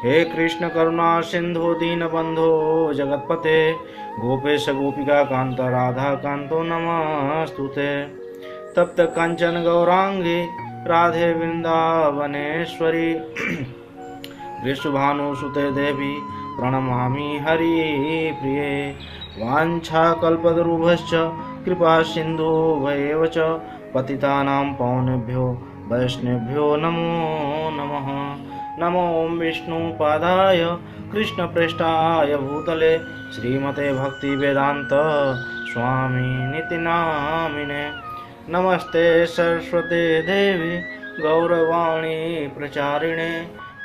हे कृष्ण करुणा सिंधु दीनबंधो जगतपते गोपेश गोपिका Kant Radha Kanto नमस्तुते। तप्त कंचन गौरांगी राधे वृंदावनेश्वरी वृषभानुसुते देवी प्रणमामि हरिप्रिये। वाञ्छाकल्पतरुभ्यश्च कृपा सिन्धुभ्येव च पतितानां पावनेभ्यो वैष्णवेभ्यो नमो नमः। नमो विष्णुपादाय कृष्णप्रेष्ठाय भूतले श्रीमते भक्तिवेदान्त स्वामिनिति नामिने। नमस्ते सरस्वते देवी गौरवाणी प्रचारिणे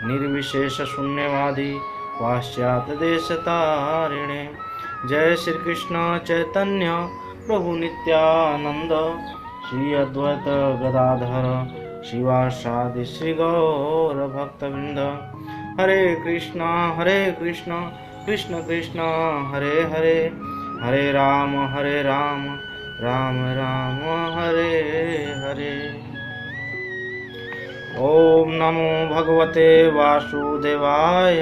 निर्विशेष शून्यवादी पाश्चात्य देश तारिणे। जय श्री कृष्ण चैतन्य प्रभु नित्यानंद श्री अद्वैत गदाधर शिवासादि श्री गौर भक्तवृंद। हरे कृष्णा कृष्ण कृष्ण हरे हरे हरे राम राम राम हरे हरे। ओम नमो भगवते वासुदेवाय।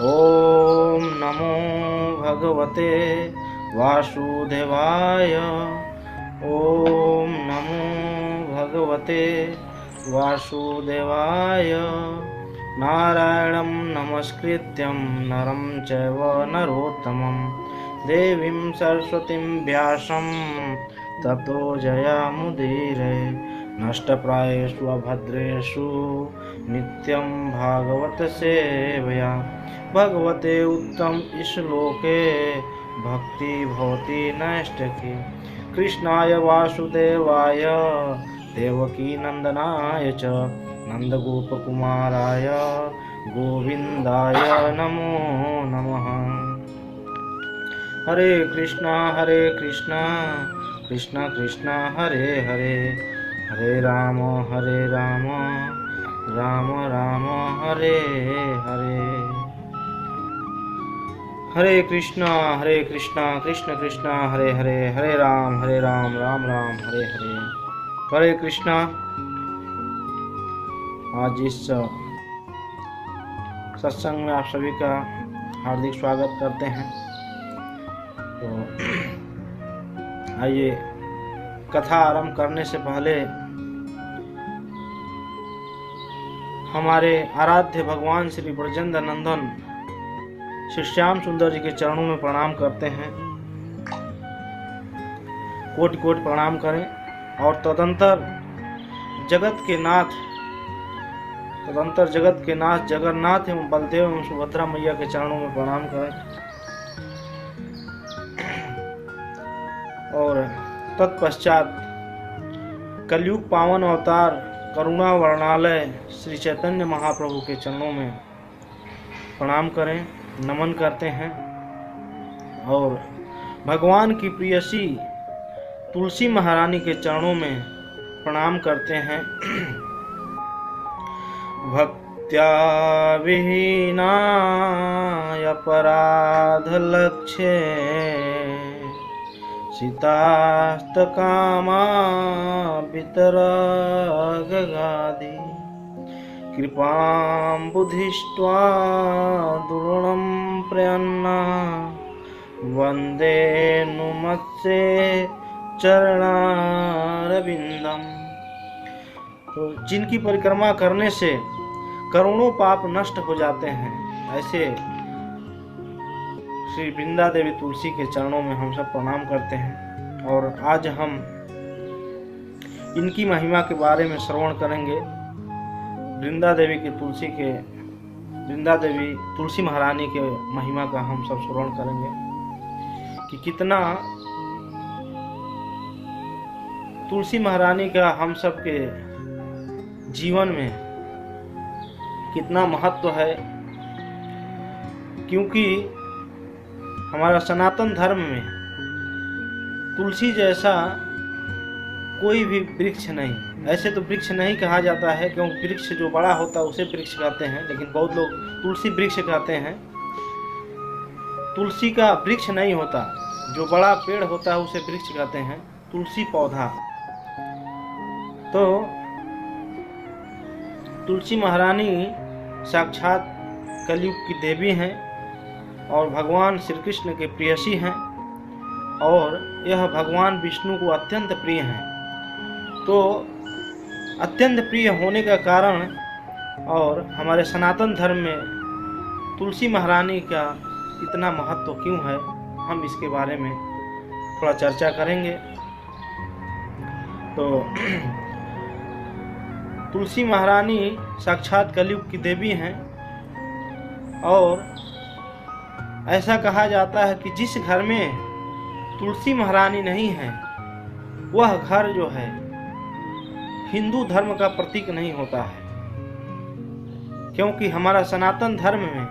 ओम नमो भगवते वासुदेवाय। ओम नमो भगवते वासुदेवाय। नारायणं नमस्कृत्यं नरं चैव नरोत्तमं देवीं सरस्वतीं व्यासं ततो जयामुदीरये। नष्टप्रायेषु अभद्रेषु नित्यं भागवत सेवया भगवते उत्तम श्लोके भक्ति भवति नैष्ठिकी। कृष्णाय वासुदेवाय देवकी नंदनाय च नंदगोपकुमाराय गोविंदाय नमो नमः। हरे कृष्णा कृष्ण कृष्ण हरे हरे हरे राम राम राम हरे हरे। हरे कृष्णा कृष्ण कृष्ण हरे हरे हरे राम राम राम हरे हरे। हरे कृष्णा। आज इस सत्संग में आप सभी का हार्दिक स्वागत करते हैं। तो आइए कथा आरंभ करने से पहले हमारे आराध्य भगवान श्री ब्रजेंद्र नंदन श्री श्याम सुंदर जी के चरणों में प्रणाम करते हैं। कोटि कोटि प्रणाम करें और तदंतर जगत के नाथ जगन्नाथ एवं बलदेव एवं सुभद्रा मैया के चरणों में प्रणाम करें। और तत्पश्चात कलयुग पावन अवतार करुणा वर्णालय श्री चैतन्य महाप्रभु के चरणों में प्रणाम करें, नमन करते हैं। और भगवान की प्रियसी तुलसी महारानी के चरणों में प्रणाम करते हैं। भक्त्या विहीनाय अपराध लक्ष्ये सीतास्तकामा वितरगादि कृपां बुद्धिष्ट्वा दुर्णं प्रयन्ना वंदे नुमत्से चरणारविंदम। तो जिनकी परिक्रमा करने से करोड़ों पाप नष्ट हो जाते हैं, ऐसे श्री वृंदा देवी तुलसी के चरणों में हम सब प्रणाम करते हैं। और आज हम इनकी महिमा के बारे में श्रवण करेंगे। वृंदा देवी तुलसी महारानी के महिमा का हम सब श्रवण करेंगे कि कितना तुलसी महारानी का हम सब के जीवन में कितना महत्व है। क्योंकि हमारा सनातन धर्म में तुलसी जैसा कोई भी वृक्ष नहीं। ऐसे तो वृक्ष नहीं कहा जाता है, क्योंकि वृक्ष जो बड़ा होता है उसे वृक्ष कहते हैं, लेकिन बहुत लोग तुलसी वृक्ष कहते हैं। तुलसी का वृक्ष नहीं होता, जो बड़ा पेड़ होता है उसे वृक्ष कहते हैं, तुलसी पौधा। तो तुलसी महारानी साक्षात कलयुग की देवी हैं और भगवान श्री कृष्ण के प्रेयसी हैं और यह भगवान विष्णु को अत्यंत प्रिय हैं। तो अत्यंत प्रिय होने का कारण और हमारे सनातन धर्म में तुलसी महारानी का इतना महत्व क्यों है, हम इसके बारे में थोड़ा चर्चा करेंगे। तो तुलसी महारानी साक्षात कलयुग की देवी हैं और ऐसा कहा जाता है कि जिस घर में तुलसी महारानी नहीं है वह घर जो है हिंदू धर्म का प्रतीक नहीं होता है, क्योंकि हमारा सनातन धर्म में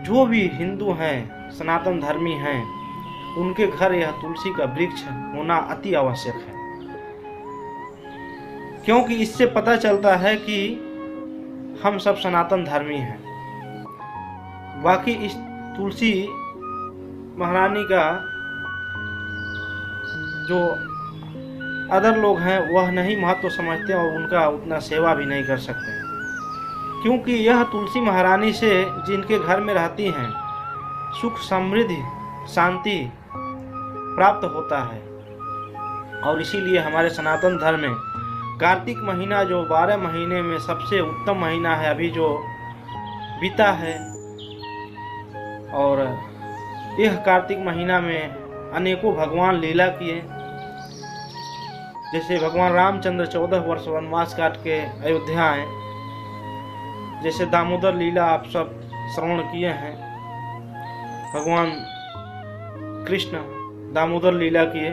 जो भी हिंदू हैं, सनातन धर्मी हैं, उनके घर यह तुलसी का वृक्ष होना अति आवश्यक है। क्योंकि इससे पता चलता है कि हम सब सनातन धर्मी हैं। बाकी इस तुलसी महारानी का जो अदर लोग हैं वह नहीं महत्व समझते और उनका उतना सेवा भी नहीं कर सकते, क्योंकि यह तुलसी महारानी से जिनके घर में रहती हैं सुख समृद्धि शांति प्राप्त होता है। और इसीलिए हमारे सनातन धर्म में कार्तिक महीना जो 12 महीने में सबसे उत्तम महीना है, अभी जो बीता है, और यह कार्तिक महीना में अनेकों भगवान लीला किए। जैसे भगवान रामचंद्र 14 वर्ष वनवास काट के अयोध्या आए, जैसे दामोदर लीला आप सब श्रवण किए हैं। भगवान कृष्ण दामोदर लीला किए,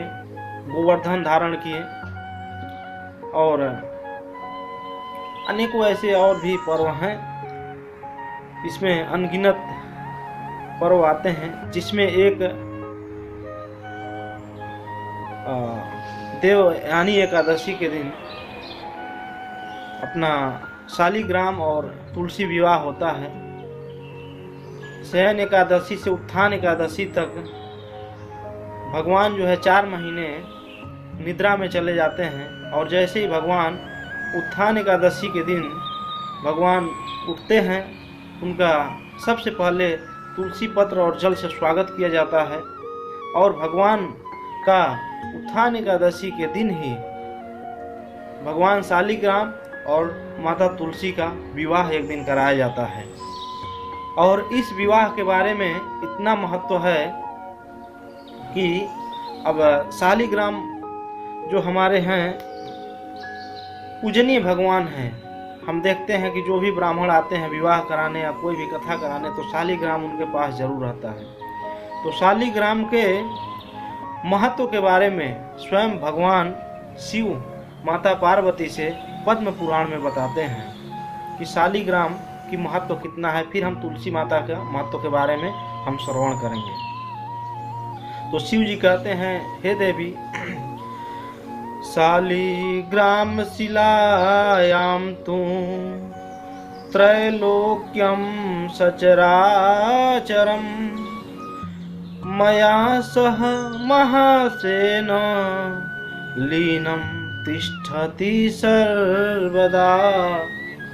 गोवर्धन धारण किए और अनेकों ऐसे और भी पर्व हैं। इसमें अनगिनत पर्व आते हैं, जिसमें एक देवयानी एकादशी के दिन अपना शालिग्राम और तुलसी विवाह होता है। शयन एकादशी से उत्थान एकादशी तक भगवान जो है 4 महीने निद्रा में चले जाते हैं, और जैसे ही भगवान उत्थान एकादशी के दिन भगवान उठते हैं, उनका सबसे पहले तुलसी पत्र और जल से स्वागत किया जाता है। और भगवान का उत्थान एकादशी के दिन ही भगवान शालिग्राम और माता तुलसी का विवाह एक दिन कराया जाता है। और इस विवाह के बारे में इतना महत्व है कि अब शालिग्राम जो हमारे हैं पूजनीय भगवान हैं। हम देखते हैं कि जो भी ब्राह्मण आते हैं विवाह कराने या कोई भी कथा कराने, तो शालिग्राम उनके पास जरूर रहता है। तो शालिग्राम के महत्व के बारे में स्वयं भगवान शिव माता पार्वती से पद्म पुराण में बताते हैं कि शालिग्राम की महत्व कितना है। फिर हम तुलसी माता के महत्व के बारे में हम श्रवण करेंगे। तो शिव जी कहते हैं, हे देवी, शालिग्राम शिलायां तु त्रैलोक्यं सचराचरं मया सह महासेन लीनं तिष्ठति सर्वदा,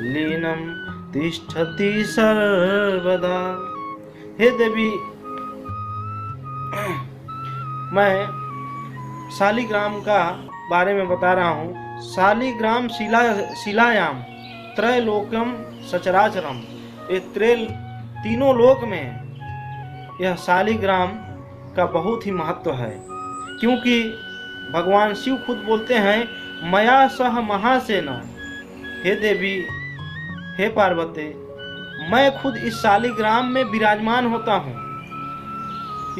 लीनं तिष्ठति सर्वदा। हे देवी, मैं शालिग्राम का बारे में बता रहा हूँ। शालिग्राम शिलायाम त्रैलोक्यम सचराचरम, ये तीनों लोक में यह शालिग्राम का बहुत ही महत्व है, क्योंकि भगवान शिव खुद बोलते हैं, मया सह महासेन। हे देवी, हे पार्वती, मैं खुद इस शालिग्राम में विराजमान होता हूँ।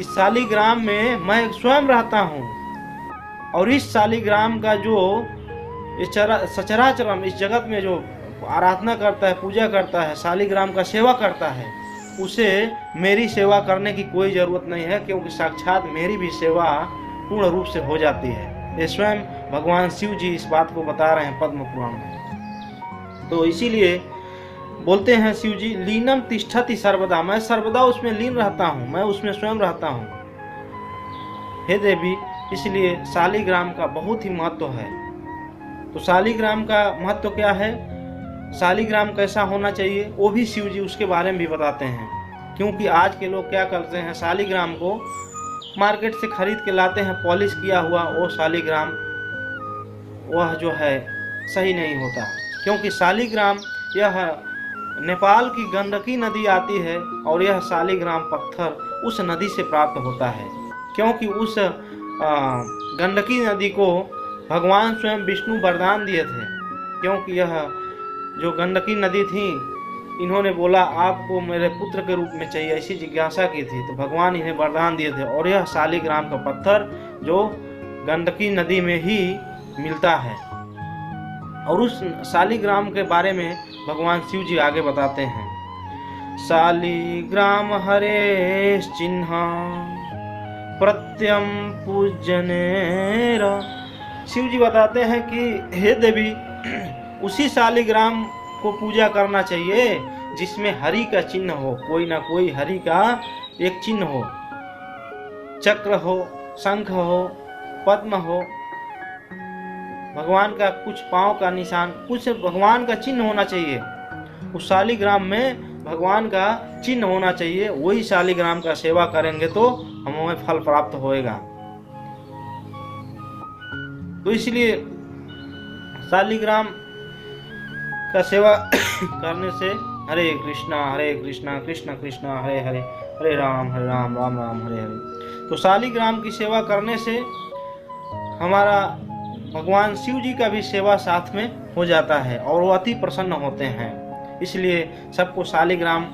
इस शालिग्राम में मैं स्वयं रहता हूँ, और इस शालिग्राम का जो सचराचरम इस जगत में जो आराधना करता है, पूजा करता है, शालिग्राम का सेवा करता है, उसे मेरी सेवा करने की कोई ज़रूरत नहीं है, क्योंकि साक्षात मेरी भी सेवा पूर्ण रूप से हो जाती है। ये स्वयं भगवान शिव जी इस बात को बता रहे हैं पद्म पुराण में। तो इसीलिए बोलते हैं शिव जी, लीनम तिष्ठति सर्वदा, मैं सर्वदा उसमें लीन रहता हूँ, मैं उसमें स्वयं रहता हूँ। हे देवी, इसलिए शालिग्राम का बहुत ही महत्व है। तो शालिग्राम का महत्व क्या है? शालिग्राम कैसा होना चाहिए वो भी शिव जी उसके बारे में भी बताते हैं। क्योंकि आज के लोग क्या करते हैं, शालिग्राम को मार्केट से खरीद के लाते हैं पॉलिश किया हुआ, वो शालिग्राम वह जो है सही नहीं होता। क्योंकि शालिग्राम यह नेपाल की गंडकी नदी आती है और यह शालिग्राम पत्थर उस नदी से प्राप्त होता है। क्योंकि उस गंडकी नदी को भगवान स्वयं विष्णु वरदान दिए थे। क्योंकि यह जो गंडकी नदी थी, इन्होंने बोला आपको मेरे पुत्र के रूप में चाहिए, ऐसी जिज्ञासा की थी, तो भगवान इन्हें वरदान दिए थे। और यह शालिग्राम का पत्थर जो गंडकी नदी में ही मिलता है। और उस शालिग्राम के बारे में भगवान शिव जी आगे बताते हैं। शालिग्राम हरे चिन्ह प्रत्यम पूजनेर। शिव जी बताते हैं कि हे देवी, उसी शालिग्राम को पूजा करना चाहिए जिसमें हरि का चिन्ह हो, कोई ना कोई हरि का एक चिन्ह हो, चक्र हो, शंख हो, पद्म हो, भगवान का कुछ पांव का निशान, कुछ भगवान का चिन्ह होना चाहिए। उस शालिग्राम में भगवान का चिन्ह होना चाहिए। वही शालिग्राम का सेवा करेंगे तो हमें फल प्राप्त होएगा। तो इसलिए शालिग्राम का सेवा करने से हरे कृष्णा कृष्ण कृष्ण हरे हरे, हरे राम राम राम हरे हरे। तो शालिग्राम की सेवा करने से हमारा भगवान शिव जी का भी सेवा साथ में हो जाता है और वो अति प्रसन्न होते हैं। इसलिए सबको शालिग्राम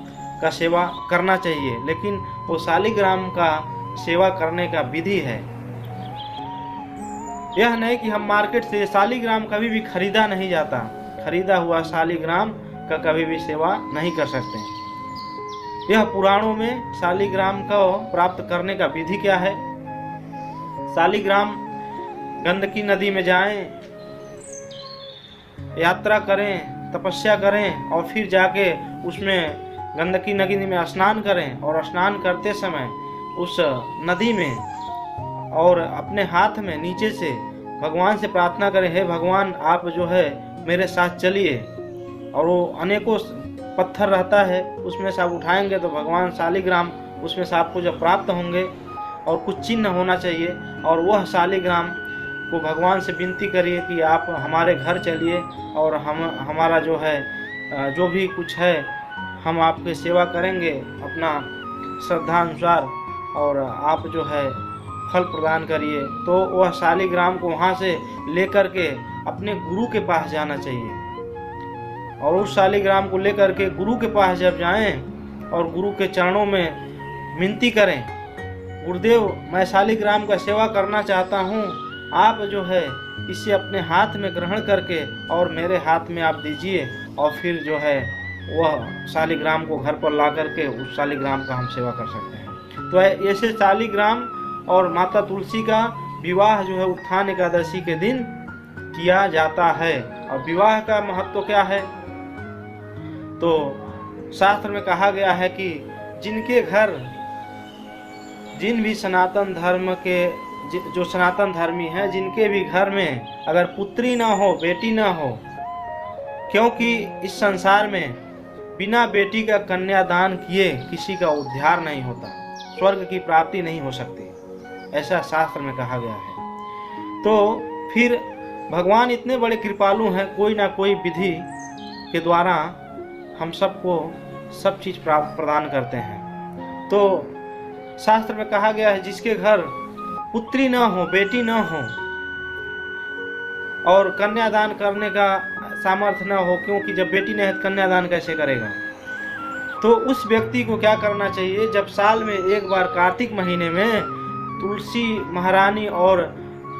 का सेवा करना चाहिए। लेकिन वो शालिग्राम का सेवा करने का विधि है, यह नहीं कि हम मार्केट से शालिग्राम कभी भी खरीदा नहीं जाता, खरीदा हुआ शालिग्राम का कभी भी सेवा नहीं कर सकते। यह पुराणों में शालिग्राम को प्राप्त करने का विधि क्या है। शालिग्राम गंडकी नदी में जाएं, यात्रा करें, तपस्या करें और फिर जाके उसमें गंडकी नदी में स्नान करें। और स्नान करते समय उस नदी में और अपने हाथ में नीचे से भगवान से प्रार्थना करें, हे भगवान आप जो है मेरे साथ चलिए। और वो अनेकों पत्थर रहता है, उसमें से आप उठाएंगे तो भगवान शालिग्राम उसमें से आपको जब प्राप्त होंगे। और कुछ चिन्ह होना चाहिए और वह शालिग्राम को भगवान से विनती करिए कि आप हमारे घर चलिए और हमारा जो है जो भी कुछ है हम आपकी सेवा करेंगे अपना श्रद्धा अनुसार, और आप जो है फल प्रदान करिए। तो वह शालिग्राम को वहाँ से लेकर के अपने गुरु के पास जाना चाहिए। और उस शालिग्राम को लेकर के गुरु के पास जब जाएं और गुरु के चरणों में विनती करें, गुरुदेव मैं शालिग्राम का सेवा करना चाहता हूँ, आप जो है इसे अपने हाथ में ग्रहण करके और मेरे हाथ में आप दीजिए। और फिर जो है वह शालिग्राम को घर पर ला करके उस शालिग्राम का हम सेवा कर सकते हैं। तो ऐसे शालिग्राम और माता तुलसी का विवाह जो है उत्थान एकादशी के दिन किया जाता है। और विवाह का महत्व क्या है, तो शास्त्र में कहा गया है कि जिनके घर, जिन भी सनातन धर्म के जो सनातन धर्मी हैं, जिनके भी घर में अगर पुत्री ना हो, बेटी ना हो, क्योंकि इस संसार में बिना बेटी का कन्यादान किए किसी का उद्धार नहीं होता, स्वर्ग की प्राप्ति नहीं हो सकती, ऐसा शास्त्र में कहा गया है। तो फिर भगवान इतने बड़े कृपालु हैं, कोई ना कोई विधि के द्वारा हम सबको सब चीज़ प्रदान करते हैं। तो शास्त्र में कहा गया है जिसके घर पुत्री न हो, बेटी न हो और कन्यादान करने का सामर्थ्य न हो, क्योंकि जब बेटी नहीं है तो कन्यादान कैसे करेगा, तो उस व्यक्ति को क्या करना चाहिए, जब साल में एक बार कार्तिक महीने में तुलसी महारानी और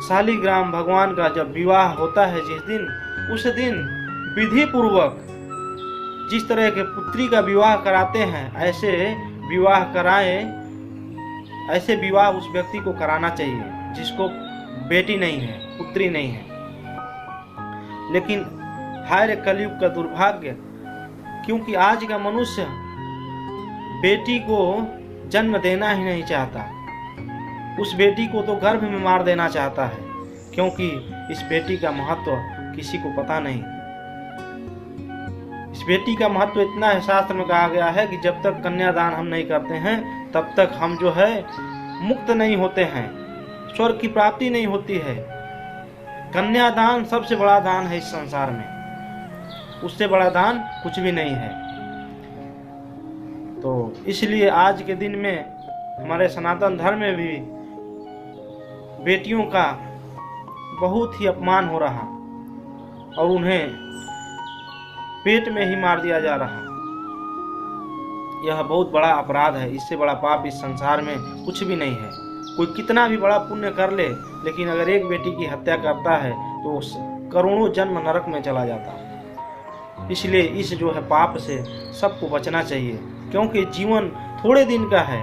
शालिग्राम भगवान का जब विवाह होता है जिस दिन, उस दिन विधि पूर्वक जिस तरह के पुत्री का विवाह कराते हैं ऐसे विवाह कराएं, ऐसे विवाह उस व्यक्ति को कराना चाहिए जिसको बेटी नहीं है, पुत्री नहीं है। लेकिन हाय रे कलयुग का दुर्भाग्य, क्योंकि आज का मनुष्य बेटी को जन्म देना ही नहीं चाहता, उस बेटी को तो गर्भ में मार देना चाहता है, क्योंकि इस बेटी का महत्व किसी को पता नहीं। बेटी का महत्व इतना है, शास्त्र में कहा गया है कि जब तक कन्यादान हम नहीं करते हैं तब तक हम जो है मुक्त नहीं होते हैं, स्वर्ग की प्राप्ति नहीं होती है। कन्यादान सबसे बड़ा दान है इस संसार में, उससे बड़ा दान कुछ भी नहीं है। तो इसलिए आज के दिन में हमारे सनातन धर्म में भी बेटियों का बहुत ही अपमान हो रहा और उन्हें पेट में ही मार दिया जा रहा। यह बहुत बड़ा अपराध है, इससे बड़ा पाप इस संसार में कुछ भी नहीं है। कोई कितना भी बड़ा पुण्य कर ले, लेकिन अगर एक बेटी की हत्या करता है तो करोड़ों जन्म नरक में चला जाता है। इसलिए इस जो है पाप से सबको बचना चाहिए, क्योंकि जीवन थोड़े दिन का है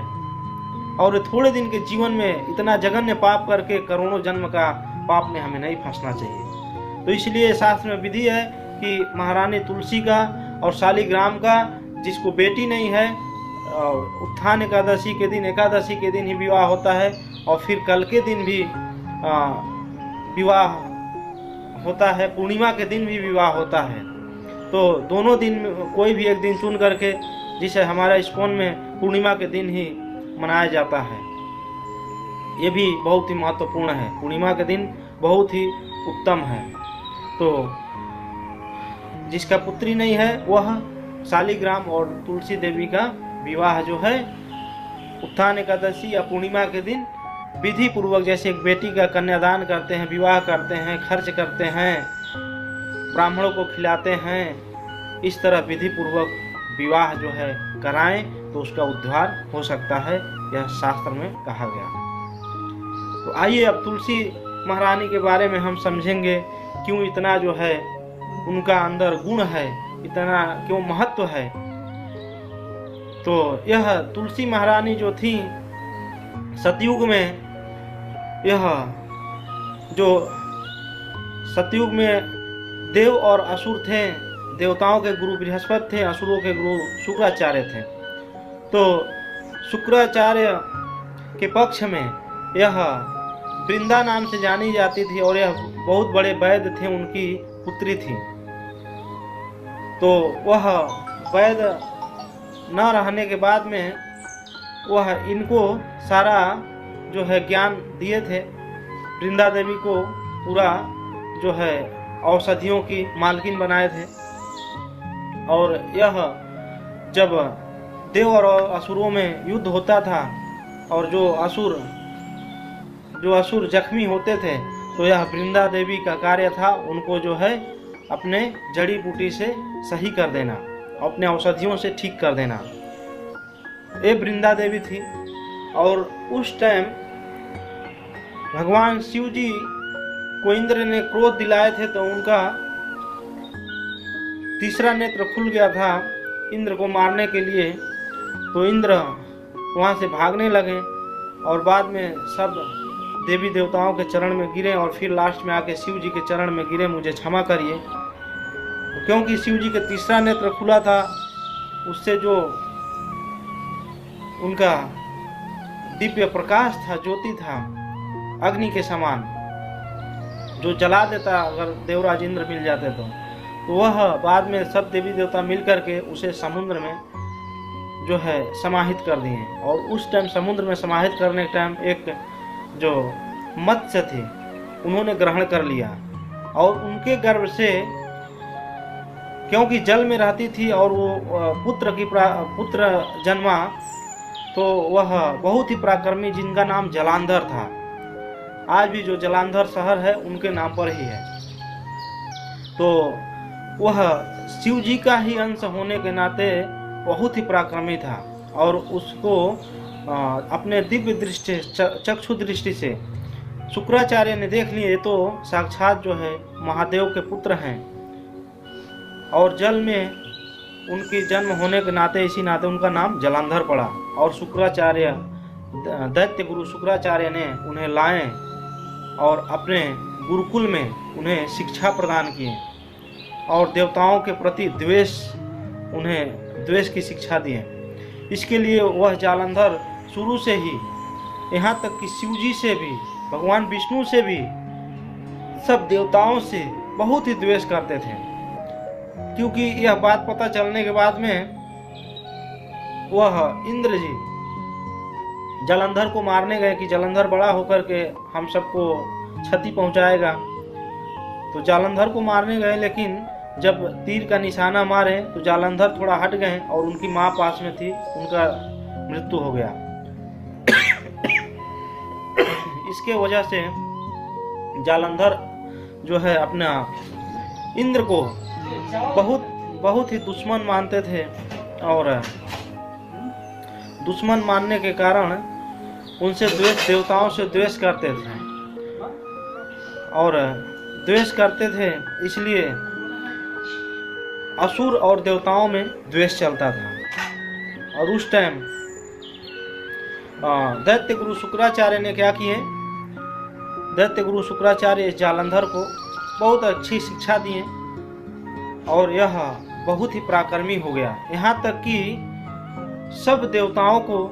और थोड़े दिन के जीवन में इतना जघन्य पाप करके करोड़ों जन्म का पाप में हमें नहीं फंसना चाहिए। तो इसलिए शास्त्र में विधि है कि महारानी तुलसी का और शालिग्राम का, जिसको बेटी नहीं है, उत्थान एकादशी के दिन, एकादशी के दिन ही विवाह होता है और फिर कल के दिन भी विवाह होता है, पूर्णिमा के दिन भी विवाह होता है। तो दोनों दिन में कोई भी एक दिन चुन करके, जिसे हमारा इस्कॉन में पूर्णिमा के दिन ही मनाया जाता है, ये भी बहुत ही महत्वपूर्ण है। पूर्णिमा के दिन बहुत ही उत्तम है। तो जिसका पुत्री नहीं है वह शालिग्राम और तुलसी देवी का विवाह जो है उत्थान एकादशी या पूर्णिमा के दिन विधि पूर्वक, जैसे एक बेटी का कन्यादान करते हैं, विवाह करते हैं, खर्च करते हैं, ब्राह्मणों को खिलाते हैं, इस तरह विधि पूर्वक विवाह जो है कराएं तो उसका उद्धार हो सकता है, यह शास्त्र में कहा गया। तो आइए अब तुलसी महारानी के बारे में हम समझेंगे, क्यों इतना जो है उनका अंदर गुण है, इतना क्यों महत्व है। तो यह तुलसी महारानी जो थी सतयुग में, यह जो सतयुग में देव और असुर थे, देवताओं के गुरु बृहस्पति थे, असुरों के गुरु शुक्राचार्य थे। तो शुक्राचार्य के पक्ष में यह वृंदा नाम से जानी जाती थी और यह बहुत बड़े वैद्य थे, उनकी पुत्री थी। तो वह वैद्य न रहने के बाद में वह इनको सारा जो है ज्ञान दिए थे। वृंदा देवी को पूरा जो है औषधियों की मालकिन बनाए थे। और यह जब देव और असुरों में युद्ध होता था और जो असुर जख्मी होते थे, तो यह वृंदा देवी का कार्य था उनको जो है अपने जड़ी बूटी से सही कर देना, अपने औषधियों से ठीक कर देना। ये वृंदा देवी थी। और उस टाइम भगवान शिव जी को इंद्र ने क्रोध दिलाए थे, तो उनका तीसरा नेत्र खुल गया था इंद्र को मारने के लिए। तो इंद्र वहाँ से भागने लगे और बाद में सब देवी देवताओं के चरण में गिरे और फिर लास्ट में आके शिव जी के चरण में गिरे, मुझे क्षमा करिए। क्योंकि शिव जी का तीसरा नेत्र खुला था, उससे जो उनका दिव्य प्रकाश था, ज्योति था, अग्नि के समान, जो जला देता अगर देवराज इंद्र मिल जाते तो वह बाद में सब देवी देवता मिल करके उसे समुद्र में जो है समाहित कर दिए। और उस टाइम समुद्र में समाहित करने के टाइम एक जो मत्स्य थी उन्होंने ग्रहण कर लिया और उनके गर्भ से, क्योंकि जल में रहती थी और वो पुत्र जन्मा, तो वह बहुत ही पराक्रमी, जिनका नाम जलांधर था। आज भी जो जलांधर शहर है उनके नाम पर ही है। तो वह शिव जी का ही अंश होने के नाते बहुत ही पराक्रमी था और उसको अपने दिव्य दृष्टि, चक्षु दृष्टि से शुक्राचार्य ने देख लिए, तो साक्षात जो है महादेव के पुत्र हैं। और जल में उनकी जन्म होने के नाते, इसी नाते उनका नाम जलांधर पड़ा। और शुक्राचार्य, दैत्य गुरु शुक्राचार्य ने उन्हें लाए और अपने गुरुकुल में उन्हें शिक्षा प्रदान किए और देवताओं के प्रति उन्हें द्वेष की शिक्षा दी। इसके लिए वह जालंधर शुरू से ही, यहाँ तक कि शिव जी से भी, भगवान विष्णु से भी, सब देवताओं से बहुत ही द्वेष करते थे। क्योंकि यह बात पता चलने के बाद में वह इंद्र जी जालंधर को मारने गए कि जालंधर बड़ा होकर के हम सबको क्षति पहुंचाएगा। तो जालंधर को मारने गए, लेकिन जब तीर का निशाना मारे तो जालंधर थोड़ा हट गए और उनकी माँ पास में थी, उनका मृत्यु हो गया। इसके वजह से जालंधर जो है अपना इंद्र को बहुत ही दुश्मन मानते थे, और दुश्मन मानने के कारण उनसे द्वेष, देवताओं से द्वेष करते थे, और द्वेष करते थे इसलिए असुर और देवताओं में द्वेष चलता था। और उस टाइम दैत्य गुरु शुक्राचार्य ने क्या किए, दैत्य गुरु शुक्राचार्य इस जालंधर को बहुत अच्छी शिक्षा दिए और यह बहुत ही पराक्रमी हो गया, यहाँ तक कि सब देवताओं को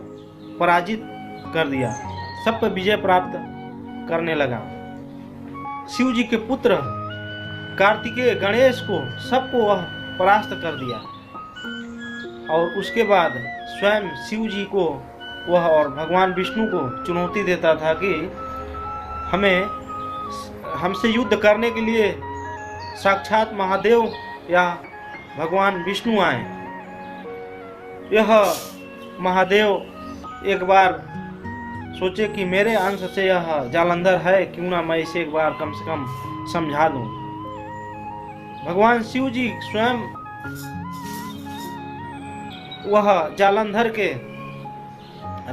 पराजित कर दिया, सब पर विजय प्राप्त करने लगा। शिव जी के पुत्र कार्तिकेय, गणेश को सबको वह परास्त कर दिया, और उसके बाद स्वयं शिव जी को वह और भगवान विष्णु को चुनौती देता था कि हमसे युद्ध करने के लिए साक्षात महादेव या भगवान विष्णु आए। यह महादेव एक बार सोचे कि मेरे अंश से यह जालंधर है, क्यों ना मैं इसे एक बार कम से कम समझा दूं। भगवान शिव जी स्वयं वह जालंधर के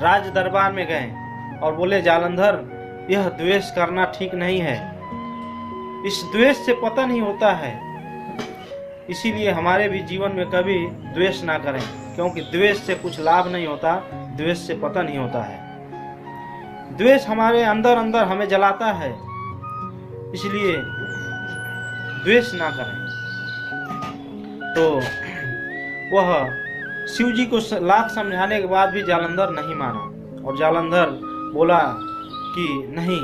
राज दरबार में गए और बोले, जालंधर यह द्वेष करना ठीक नहीं है, इस द्वेष से पतन ही होता है, इसीलिए हमारे भी जीवन में कभी द्वेष ना करें, क्योंकि द्वेष से कुछ लाभ नहीं होता, द्वेष से पतन ही होता है। द्वेष हमारे अंदर अंदर हमें जलाता है, इसलिए द्वेष ना करें। तो वह शिव जी को लाख समझाने के बाद भी जालंधर नहीं माना, और जालंधर बोला कि नहीं,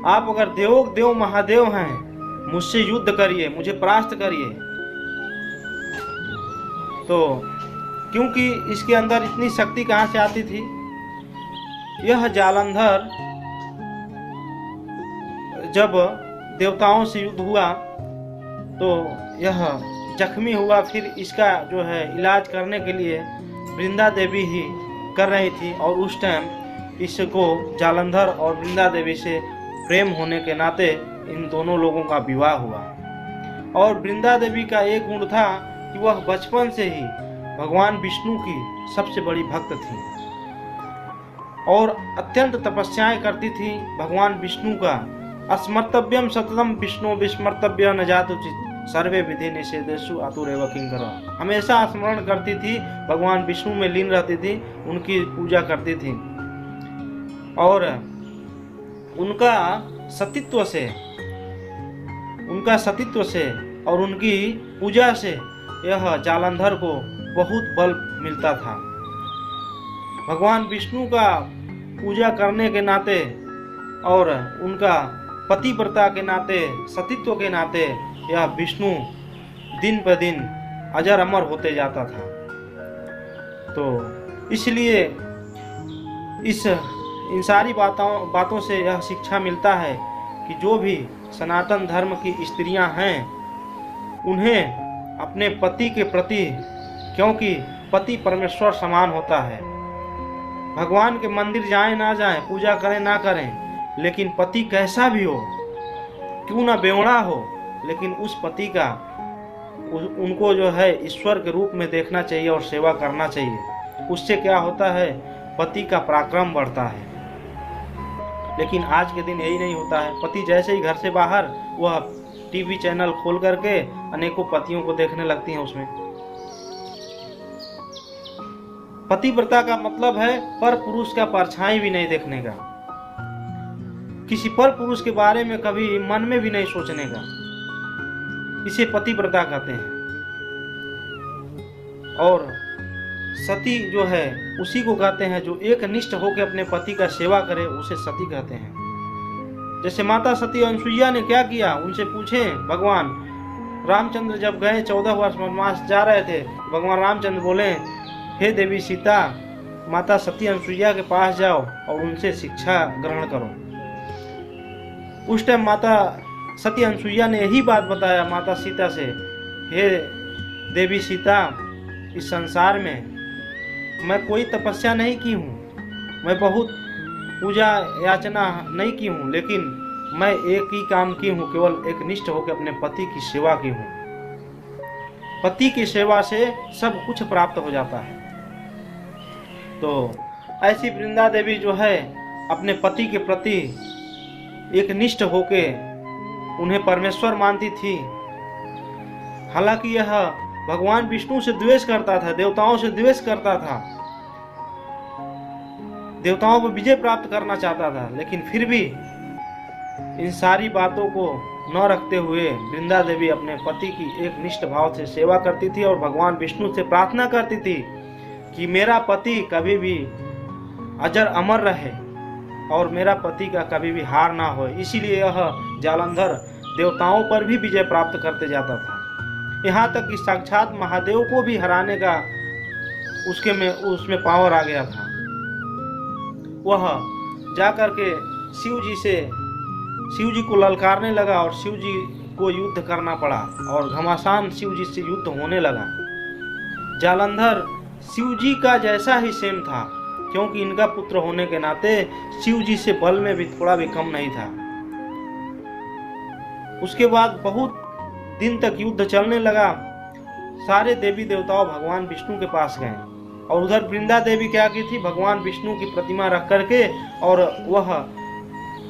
आप अगर देव महादेव हैं, मुझसे युद्ध करिए, मुझे परास्त करिए। तो क्योंकि इसके अंदर इतनी शक्ति कहाँ से आती थी, यह जालंधर जब देवताओं से युद्ध हुआ तो यह जख्मी हुआ, फिर इसका जो है इलाज करने के लिए वृंदा देवी ही कर रही थी, और उस टाइम इसको जालंधर और वृंदा देवी से प्रेम होने के नाते इन दोनों लोगों का विवाह हुआ। और वृंदा देवी का एक गुण था कि वह बचपन से ही भगवान विष्णु की सबसे बड़ी भक्त थी और अत्यंत तपस्याएं करती थी भगवान विष्णु का। स्मर्तव्यम सततम विष्णु विस्मर्तव्य न जातुचित सर्वे विधि निषेधेषु आतुरेव किंकरः। हमेशा स्मरण करती थी, भगवान विष्णु में लीन रहती थी, उनकी पूजा करती थी, और उनका सतीत्व से और उनकी पूजा से यह जालंधर को बहुत बल मिलता था। भगवान विष्णु का पूजा करने के नाते और उनका पतिव्रता के नाते, सतीत्व के नाते यह विष्णु दिन पर दिन अजर अमर होते जाता था। तो इसलिए इन सारी बातों से यह शिक्षा मिलता है कि जो भी सनातन धर्म की स्त्रियां हैं, उन्हें अपने पति के प्रति, क्योंकि पति परमेश्वर समान होता है, भगवान के मंदिर जाएं ना जाएं, पूजा करें ना करें, लेकिन पति कैसा भी हो, क्यों ना बेवड़ा हो, लेकिन उस पति का उनको जो है ईश्वर के रूप में देखना चाहिए और सेवा करना चाहिए। उससे क्या होता है, पति का पराक्रम बढ़ता है। लेकिन आज के दिन यही नहीं होता है। पति जैसे ही घर से बाहर, वह टीवी चैनल खोल करके अनेकों पतियों को देखने लगती हैं। उसमें पतिव्रता का मतलब है पर पुरुष का परछाई भी नहीं देखने का, किसी पर पुरुष के बारे में कभी मन में भी नहीं सोचने का, इसे पतिव्रता कहते हैं। और सती जो है उसी को कहते हैं जो एक निष्ठ होकर अपने पति का सेवा करे, उसे सती कहते हैं। जैसे माता सती अनसुईया ने क्या किया, उनसे पूछे भगवान रामचंद्र जब गए 14 वर्ष वनवास जा रहे थे, भगवान रामचंद्र बोले, हे देवी सीता, माता सती अनुसुईया के पास जाओ और उनसे शिक्षा ग्रहण करो। उस टाइम माता सती अनुसुईया ने यही बात बताया माता सीता से, हे देवी सीता, इस संसार में मैं कोई तपस्या नहीं की हूँ, मैं बहुत पूजा याचना नहीं की हूँ, लेकिन मैं एक ही काम की हूँ, केवल एक निष्ठ होकर अपने पति की सेवा की हूँ। पति की सेवा से सब कुछ प्राप्त हो जाता है। तो ऐसी वृंदा देवी जो है अपने पति के प्रति एक निष्ठ होके उन्हें परमेश्वर मानती थी। हालांकि यह भगवान विष्णु से द्वेष करता था, देवताओं से द्वेष करता था, देवताओं को विजय प्राप्त करना चाहता था, लेकिन फिर भी इन सारी बातों को न रखते हुए वृंदा देवी अपने पति की एक निष्ठ भाव से सेवा करती थी और भगवान विष्णु से प्रार्थना करती थी कि मेरा पति कभी भी अजर अमर रहे और मेरा पति का कभी भी हार ना हो। इसीलिए यह जालंधर देवताओं पर भी विजय प्राप्त करते जाता था, यहाँ तक कि साक्षात महादेव को भी हराने का उसमें पावर आ गया था। वह जाकर के शिव जी को ललकारने लगा और शिव जी को युद्ध करना पड़ा और घमासान शिव जी से युद्ध होने लगा। जालंधर शिव जी का जैसा ही सेम था, क्योंकि इनका पुत्र होने के नाते शिव जी से बल में भी थोड़ा भी कम नहीं था। उसके बाद बहुत दिन तक युद्ध चलने लगा। सारे देवी देवताओं भगवान विष्णु के पास गए और उधर वृंदा देवी क्या की थी, भगवान विष्णु की प्रतिमा रख करके और वह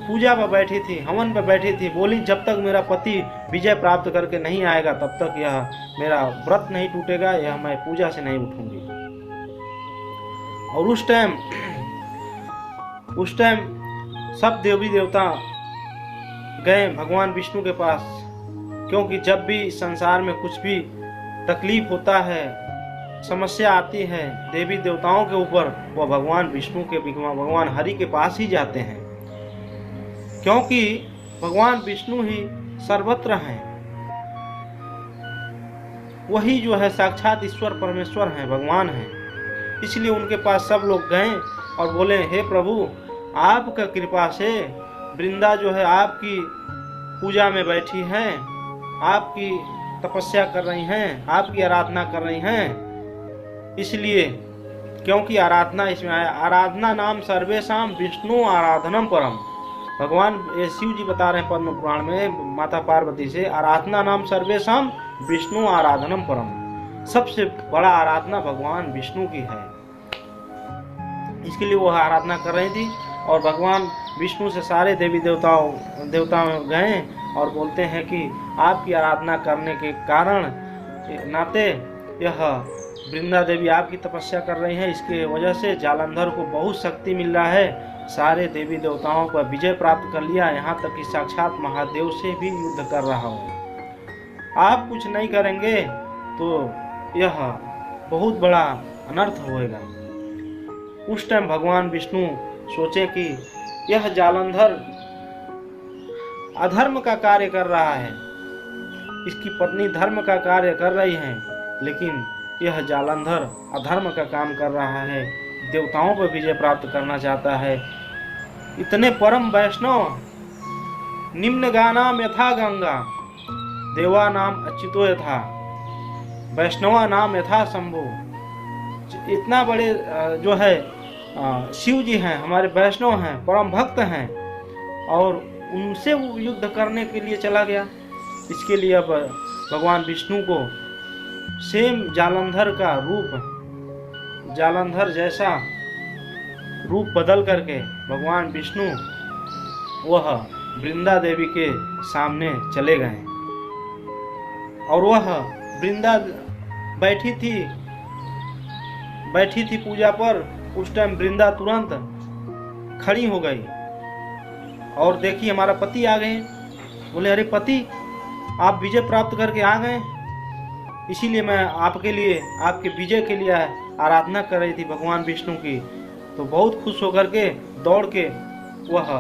पूजा पर बैठी थी, हवन पर बैठी थी। बोली, जब तक मेरा पति विजय प्राप्त करके नहीं आएगा तब तक यह मेरा व्रत नहीं टूटेगा, यह मैं पूजा से नहीं उठूंगी। और उस टाइम सब देवी देवता गए भगवान विष्णु के पास, क्योंकि जब भी संसार में कुछ भी तकलीफ होता है, समस्या आती है देवी देवताओं के ऊपर, वह भगवान विष्णु के भगवान हरि के पास ही जाते हैं, क्योंकि भगवान विष्णु ही सर्वत्र हैं। वही जो है साक्षात ईश्वर परमेश्वर हैं, भगवान हैं। इसलिए उनके पास सब लोग गए और बोले, हे प्रभु, आपका कृपा से वृंदा जो है आपकी पूजा में बैठी हैं, आपकी तपस्या कर रही हैं, आपकी आराधना कर रही हैं। इसलिए क्योंकि आराधना इसमें आया, आराधना नाम सर्वेशाम विष्णु आराधनम परम। भगवान शिव जी बता रहे हैं पद्म पुराण में माता पार्वती से, आराधना नाम सर्वेशाम विष्णु आराधनम परम। सबसे बड़ा आराधना भगवान विष्णु की है। इसके लिए वह आराधना कर रही थी और भगवान विष्णु से सारे देवी देवताओं गए और बोलते हैं कि आपकी आराधना करने के कारण नाते यह वृंदा देवी आपकी तपस्या कर रही हैं, इसके वजह से जालंधर को बहुत शक्ति मिल रहा है, सारे देवी देवताओं पर विजय प्राप्त कर लिया, यहाँ तक कि साक्षात महादेव से भी युद्ध कर रहा हूँ। आप कुछ नहीं करेंगे तो यह बहुत बड़ा अनर्थ होएगा। उस टाइम भगवान विष्णु सोचे कि यह जालंधर अधर्म का कार्य कर रहा है, इसकी पत्नी धर्म का कार्य कर रही है, लेकिन यह जालंधर अधर्म का काम कर रहा है, देवताओं पर विजय प्राप्त करना चाहता है। इतने परम वैष्णव, निम्न गानाम यथा गंगा, देवा नाम अच्युतो यथा, वैष्णवा नाम यथा शंभु। इतना बड़े जो है शिव जी हैं, हमारे वैष्णव हैं, परम भक्त हैं, और उनसे वो युद्ध करने के लिए चला गया। इसके लिए अब भगवान विष्णु को सेम जालंधर का रूप, जालंधर जैसा रूप बदल करके भगवान विष्णु वह वृंदा देवी के सामने चले गए और वह वृंदा बैठी थी पूजा पर। उस टाइम वृंदा तुरंत खड़ी हो गई और देखी हमारा पति आ गए। बोले, अरे पति, आप विजय प्राप्त करके आ गए, इसीलिए मैं आपके लिए, आपके विजय के लिए आराधना कर रही थी भगवान विष्णु की। तो बहुत खुश होकर के दौड़ के वह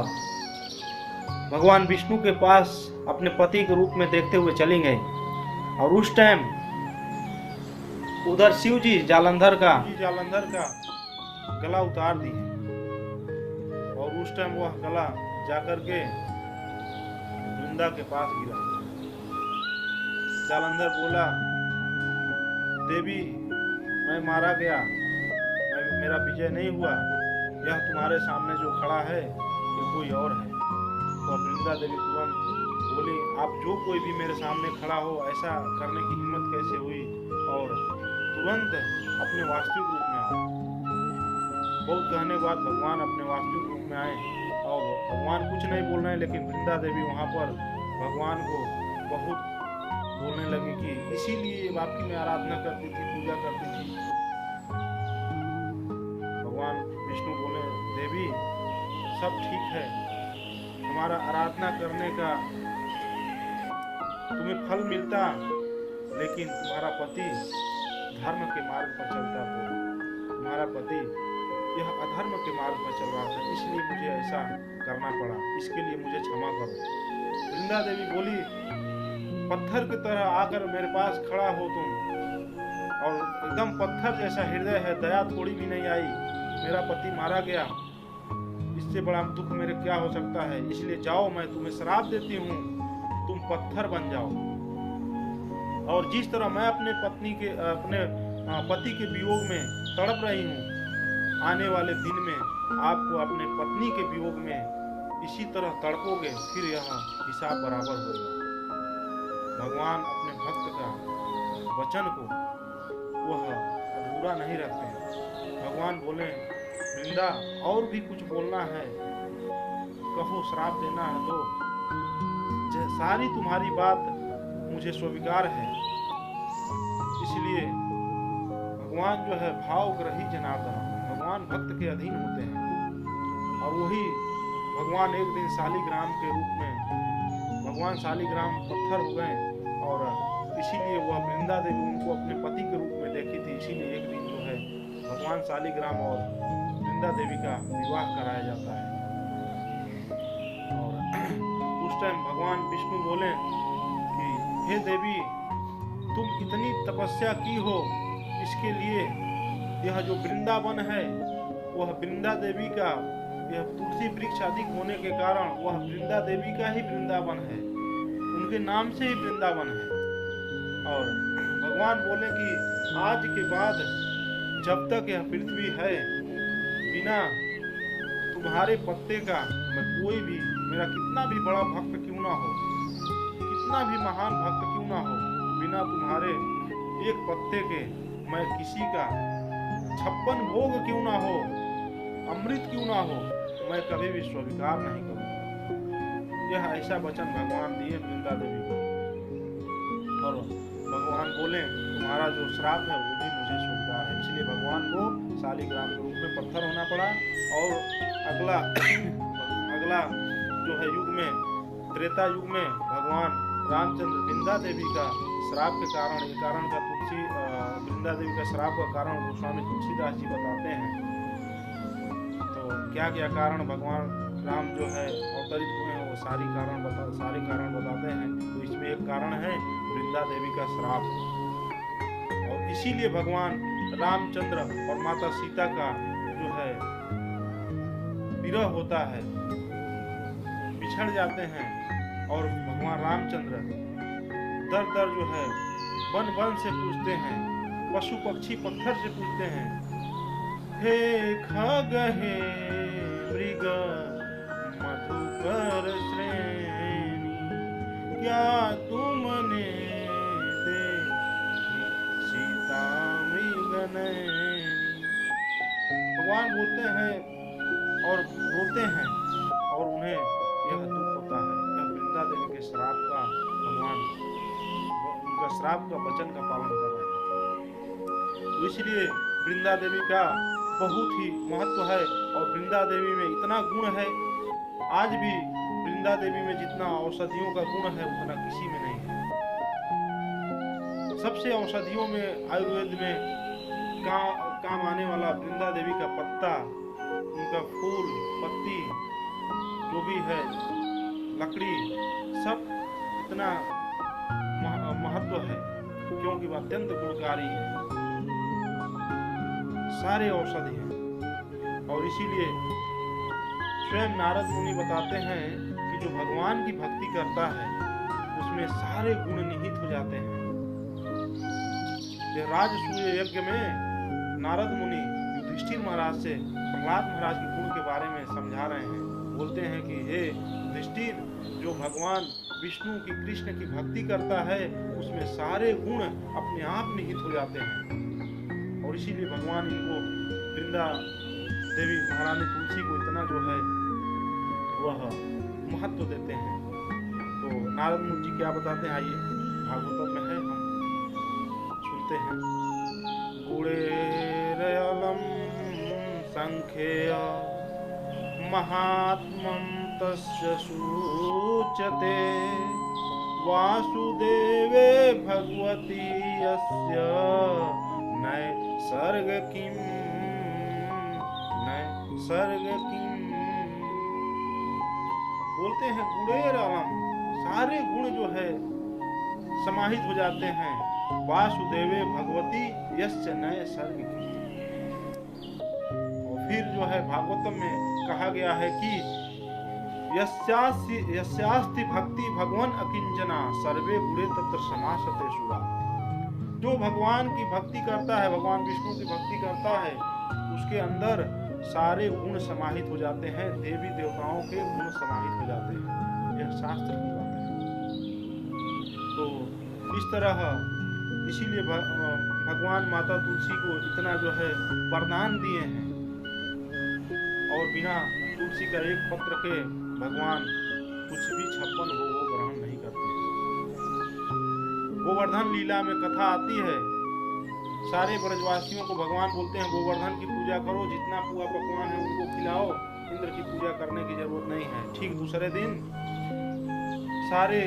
भगवान विष्णु के पास अपने पति के रूप में देखते हुए चली गई और उस टाइम उधर शिव जी जालंधर का गला उतार दिए और उस टाइम वह गला जाकर के वृंदा के पास गिरा। जालंधर बोला, देवी मैं मारा गया, मेरा विजय नहीं हुआ, यह तुम्हारे सामने जो खड़ा है ये कोई और है। तो वृंदा देवी तुरंत बोली, आप जो कोई भी मेरे सामने खड़ा हो, ऐसा करने की हिम्मत कैसे हुई, और तुरंत अपने वास्तविक रूप में आओ। बहुत कहने के बाद भगवान अपने वास्तविक रूप में आए और भगवान कुछ नहीं बोल रहे हैं, लेकिन वृंदा देवी वहां पर भगवान को बहुत बोलने लगी कि इसीलिए आपकी मैं आराधना करती थी, पूजा करती थी। भगवान विष्णु बोले, देवी सब ठीक है, हमारा आराधना करने का तुम्हें फल मिलता, लेकिन तुम्हारा पति धर्म के मार्ग पर चलता था, तुम्हारा पति यह अधर्म के मार्ग पर चल रहा था, इसलिए मुझे ऐसा करना पड़ा, इसके लिए मुझे क्षमा करो। वृंदा देवी बोली, पत्थर की तरह आकर मेरे पास खड़ा हो तुम, और एकदम पत्थर जैसा हृदय है, दया थोड़ी भी नहीं आई, मेरा पति मारा गया, इससे बड़ा दुख मेरे क्या हो सकता है, इसलिए जाओ, मैं तुम्हें श्राप देती हूँ, तुम पत्थर बन जाओ। और जिस तरह मैं अपने पति के वियोग में तड़प रही हूँ, आने वाले दिन में आपको अपने पत्नी के वियोग में इसी तरह तड़पोगे, फिर यह हिसाब बराबर होगा। भगवान अपने भक्त का वचन को वह अधूरा नहीं रखते हैं। भगवान बोले, वृंदा और भी कुछ बोलना है, कहो, श्राप देना है तो सारी तुम्हारी बात मुझे स्वीकार है। इसलिए भगवान जो है भावग्रही जनार्दन, भगवान भक्त के अधीन होते हैं। और वही भगवान एक दिन शालिग्राम के रूप में, भगवान शालिग्राम पत्थर हो गए, और इसीलिए वह वृंदा देवी उनको अपने पति के रूप में देखी थी। इसीलिए एक दिन जो है भगवान शालिग्राम और वृंदा देवी का विवाह कराया जाता है। और उस टाइम भगवान विष्णु बोले कि हे देवी, तुम इतनी तपस्या की हो, इसके लिए यह जो वृंदावन है वह वृंदा देवी का, यह तुलसी वृक्ष अधिक होने के कारण वह वृंदा देवी का ही वृंदावन है, उनके नाम से ही वृंदावन है। और भगवान बोले कि आज के बाद जब तक यह पृथ्वी है, बिना तुम्हारे पत्ते का मैं कोई भी, मेरा कितना भी बड़ा भक्त क्यों ना हो, कितना भी महान भक्त क्यों ना हो, बिना तुम्हारे एक पत्ते के मैं किसी का 56 भोग क्यों ना हो, अमृत क्यों ना हो, मैं कभी भी स्वीकार नहीं करूंगा। यह ऐसा वचन भगवान दिए वृंदा देवी को। और भगवान बोले, तुम्हारा जो श्राप है वो भी मुझे स्वीकार है। इसलिए भगवान को शालिग्राम के रूप में पत्थर होना पड़ा। और अगला जो है युग में, त्रेता युग में, भगवान रामचंद्र वृंदा देवी का श्राप के कारण, ये कारण का तुलसी वृंदा देवी का श्राप का कारण गोस्वामी तुलसीदास जी बताते हैं। तो क्या क्या कारण भगवान राम जो है अवतरित हुए हैं, वो सारे कारण बताते हैं। तो इसमें एक कारण है वृंदा देवी का श्राप, और इसीलिए भगवान रामचंद्र और माता सीता का जो है विरह होता है, बिछड़ जाते हैं। और भगवान रामचंद्र दर दर जो है वन वन से पूछते हैं, पशु पक्षी पत्थर से पूछते हैं, हे खग हे मृग मधुकर श्रेणी, क्या तुमने देखी सीता मृग नैनी। भगवान बोलते हैं और रोते हैं, और उन्हें यह दुख होता है। यह वृंदा देवी के श्राप का, भगवान उनका श्राप का वचन का पालन कर रहे हैं। तो इसलिए वृंदा देवी का बहुत ही महत्व है, और वृंदा देवी में इतना गुण है, आज भी वृंदा देवी में जितना औषधियों का गुण है उतना किसी में नहीं है। सबसे औषधियों में, आयुर्वेद में काम आने वाला वृंदा देवी का पत्ता, उनका फूल, पत्ती, जो भी है, लकड़ी, सब इतना महत्व है, क्योंकि वह अत्यंत गुणकारी है, सारे औषधि हैं। और इसीलिए स्वयं नारद मुनि बताते हैं कि जो भगवान की भक्ति करता है उसमें सारे गुण निहित हो जाते हैं। राजसूय यज्ञ में नारद मुनि युधिष्ठिर महाराज से प्रहलाद महाराज के गुण के बारे में समझा रहे हैं। बोलते हैं कि हे युधिष्ठिर, जो भगवान विष्णु की, कृष्ण की भक्ति करता है उसमें सारे गुण अपने आप निहित हो जाते हैं। और इसीलिए भगवान इनको, वृंदा देवी महारानी तुलसी को इतना जो है वह महत्व देते हैं। तो नारद मुनि जी क्या बताते हैं, आइए भागवतम में है, हम सुनते हैं। गुणेरयलम संख्येय महात्मं तस्य सूच्यते, वासुदेवे भगवती यस्य नैसर्ग किम बोलते हैं। गुणेरयलम, सारे गुण जो है समाहित हो जाते हैं। वासुदेवे भगवती यस्य नैसर्ग किम। और फिर जो है भागवतम में कहा गया है कि यस्यास्ति भक्ति भगवान अकिंचना सर्वे गुणे तत्र समासते सुरा। जो भगवान की भक्ति करता है, भगवान विष्णु की भक्ति करता है, उसके अंदर सारे गुण समाहित हो जाते हैं, देवी देवताओं के गुण समाहित हो जाते हैं। यह शास्त्र की बात है। तो इस तरह इसीलिए भगवान माता तुलसी को इतना जो है वरदान दिए हैं, और बिना तुलसी का एक पत्र के भगवान कुछ भी 56 भोग ग्रहण नहीं करते। गोवर्धन लीला में कथा आती है, सारे ब्रजवासियों को भगवान बोलते हैं गोवर्धन की पूजा करो, जितना पुआ पकवान है उनको खिलाओ, इंद्र की पूजा करने की जरूरत नहीं है। ठीक दूसरे दिन सारे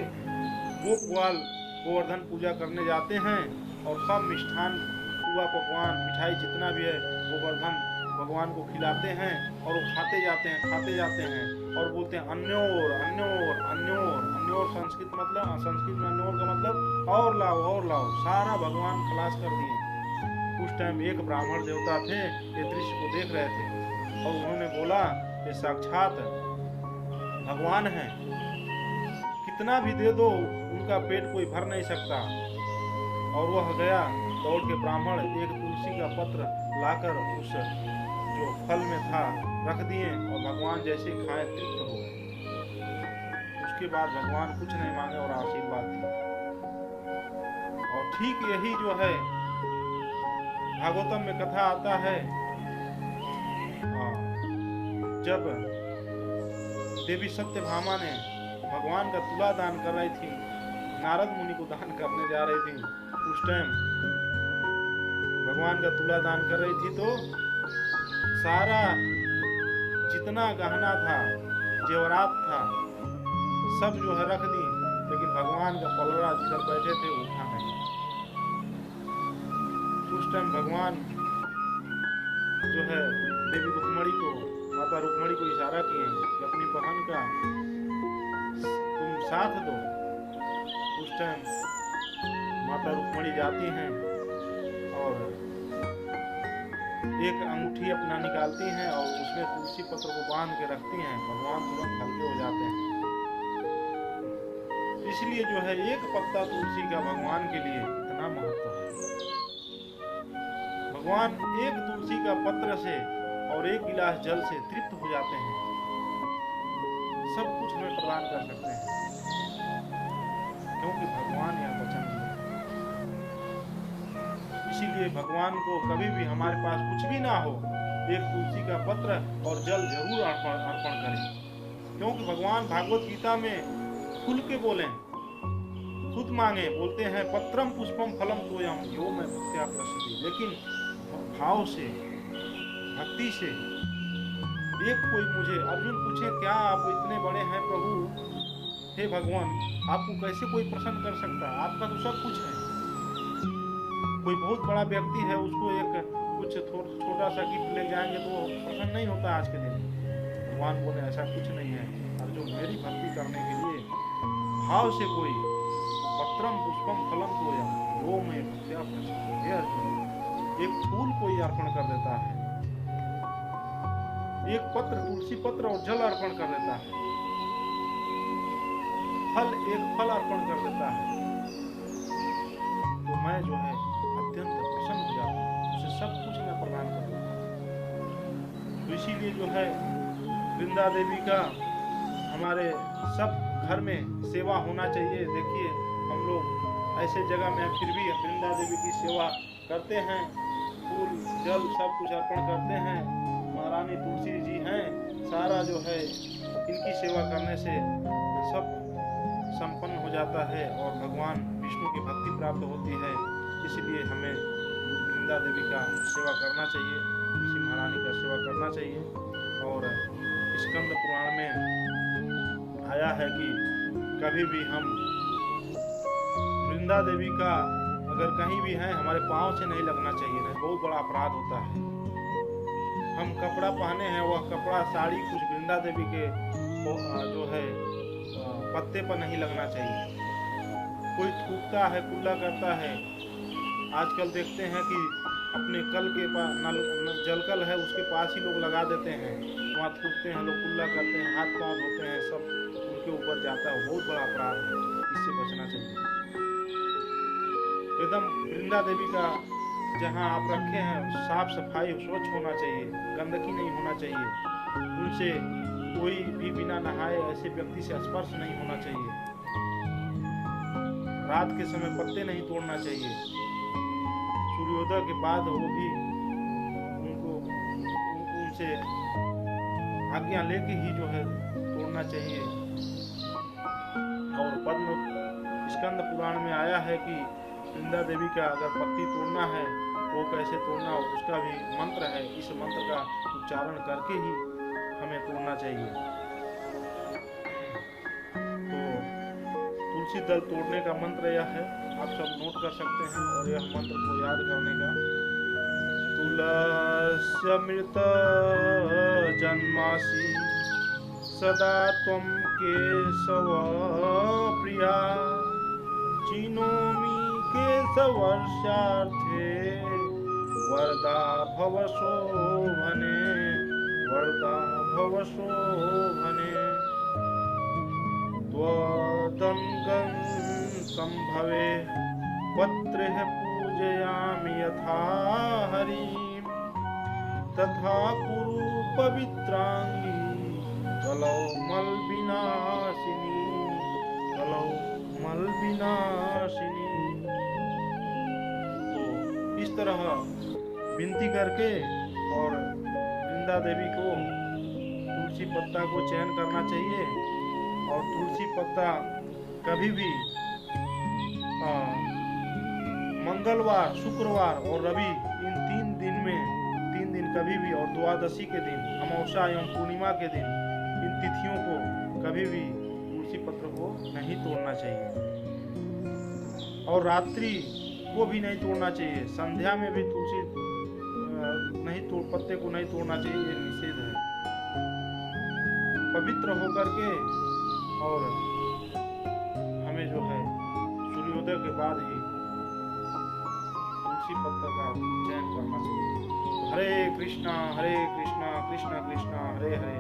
गोप ग्वाल गोवर्धन पूजा करने जाते हैं और सब मिष्ठान, पुआ पकवान, मिठाई जितना भी है गोवर्धन भगवान को खिलाते हैं, और वो खाते जाते हैं और बोलते हैं अन्योर अन्योर अन्योर। अन्योर संस्कृत में अन्योर का मतलब और लाओ। सारा भगवान खलास कर दिए। उस टाइम एक ब्राह्मण देवता थे, ये दृश्य को देख रहे थे, और उन्होंने बोला कि साक्षात भगवान है, कितना भी दे दो उनका पेट कोई भर नहीं सकता। और वह गया दौड़ के, ब्राह्मण एक तुलसी का पत्र लाकर उस जो फल में था रख दिए, और भगवान जैसे खाए तृप्त हो गए। उसके बाद भगवान कुछ नहीं मांगे और आशीर्वाद दिए। और ठीक यही जो है भागवतम में कथा आता है, जब देवी सत्यभामा ने भगवान का तुला दान कर रही थी, नारद मुनि को दान करने जा रही थी, उस टाइम भगवान का तुला दान कर रही थी, तो सारा जितना गहना था, जेवरात था, सब जो है रख दी, लेकिन भगवान का पलड़ा जिधर बैठे थे उठा नहीं। उस टाइम भगवान जो है देवी रुक्मणी को, माता रुक्मणी को इशारा किए कि अपनी बहन का तुम साथ दो। उस टाइम माता रुक्मणी जाती हैं और एक अंगूठी अपना निकालती हैं और उसमें तुलसी पत्र को बांध के रखती हैं। भगवान तुरंत हल्के हो जाते हैं। इसलिए जो है एक पत्ता तुलसी का भगवान के लिए इतना महत्व है। भगवान एक तुलसी का पत्र से और एक गिलास जल से तृप्त हो जाते हैं, सब कुछ हमें प्रदान कर सकते हैं, क्योंकि भगवान यह वचन दिया। इसीलिए भगवान को कभी भी हमारे पास कुछ भी ना हो, एक तुलसी का पत्र और जल जरूर अर्पण करें, क्योंकि भगवान भागवत गीता में खुल के बोले, खुद मांगे, बोलते हैं पत्रम पुष्पम फलम तोयम यो मैं भक्त्या प्रसति। लेकिन भाव से, भक्ति से, एक कोई मुझे अर्जुन पूछे क्या आप इतने बड़े हैं प्रभु, हे भगवान आपको कैसे कोई प्रसन्न कर सकता है, आपका तो सब कुछ है। कोई बहुत बड़ा व्यक्ति है, उसको एक कुछ छोटा सा गिफ्ट ले जाएंगे तो वो प्रसन्न नहीं होता आज के दिन। भगवान बोले ऐसा कुछ नहीं है अर्जुन, मेरी भक्ति करने के लिए भाव से कोई पत्रम पुष्पम फलम तोयम यो में भक्त्या प्रसाद। हे अर्जुन, एक फूल कोई अर्पण कर देता है, एक पत्र तुलसी पत्र और जल अर्पण कर देता है, फल एक फल अर्पण कर देता है, तो मैं जो है अत्यंत प्रसन्न हो जाता हूँ, उसे सब कुछ मैं प्रदान कर देता हूँ। तो इसीलिए जो है वृंदा देवी का हमारे सब घर में सेवा होना चाहिए। देखिए हम लोग ऐसे जगह में फिर भी वृंदा देवी की सेवा करते हैं, फूल जल सब कुछ अर्पण करते हैं। महारानी तुलसी जी हैं, सारा जो है इनकी सेवा करने से सब संपन्न हो जाता है और भगवान विष्णु की भक्ति प्राप्त होती है। इसलिए हमें वृंदा देवी का सेवा करना चाहिए, तुलसी महारानी का सेवा करना चाहिए। और स्कंद पुराण में आया है कि कभी भी हम वृंदा देवी का अगर कहीं भी हैं हमारे पाँव से नहीं लगना चाहिए, नहीं बहुत बड़ा अपराध होता है। हम कपड़ा पहने हैं, वह कपड़ा साड़ी कुछ वृंदा देवी के जो है पत्ते पर नहीं लगना चाहिए। कोई थूकता है, कुल्ला करता है, आजकल देखते हैं कि अपने कल के पास जलकल है उसके पास ही लोग लगा देते हैं, वहाँ थूकते हैं लोग, कुल्ला करते हैं, हाथ पाँव धोते हैं, सब उनके ऊपर जाता है। बहुत बड़ा अपराध है, इससे बचना चाहिए। एकदम वृंदा देवी का जहाँ आप रखे हैं साफ सफाई स्वच्छ होना चाहिए, गंदगी नहीं होना चाहिए, उनसे कोई भी बिना नहाए ऐसे व्यक्ति से स्पर्श नहीं होना चाहिए। रात के समय पत्ते नहीं तोड़ना चाहिए, सूर्योदय के बाद वो भी उनको उनसे आज्ञा लेके ही जो है तोड़ना चाहिए। और पद्म स्कंद पुराण में आया है कि वृंदा देवी का अगर पत्ती तोड़ना है वो कैसे तोड़ना, उसका भी मंत्र है। इस मंत्र का उच्चारण करके ही हमें तोड़ना चाहिए। तो तुलसी दल तोड़ने का मंत्र यह है, आप सब नोट कर सकते हैं और यह मंत्र को याद करने का। तुलस्यमृत जन्मासि सदा त्वं केशव प्रिया, चिनोमि केशवर्षार्थे वरदा भव शोभने, वरदा भव शोभने। त्वदङ्गं सम्भवे पत्रे पूजयामि यथा हरिं, तथा कुरु पवित्रांगी कलौ मलविनाशिनी, कलौ मलविनाशिनी। तो इस तरह विनती करके और वृंदा देवी को तुलसी पत्ता को चयन करना चाहिए। और तुलसी पत्ता कभी भी मंगलवार, शुक्रवार और रवि इन 3 दिन कभी भी, और द्वादशी के दिन, अमावस्या एवं पूर्णिमा के दिन, इन तिथियों को कभी भी तुलसी पत्र को नहीं तोड़ना चाहिए। और रात्रि को भी नहीं तोड़ना चाहिए, संध्या में भी तुलसी पत्ते को नहीं तोड़ना चाहिए, ये निषेध है। पवित्र होकर के और हमें जो है सूर्योदय के बाद ही तुलसी पत्ता का चयन करना चाहिए। हरे कृष्णा कृष्णा कृष्णा हरे हरे,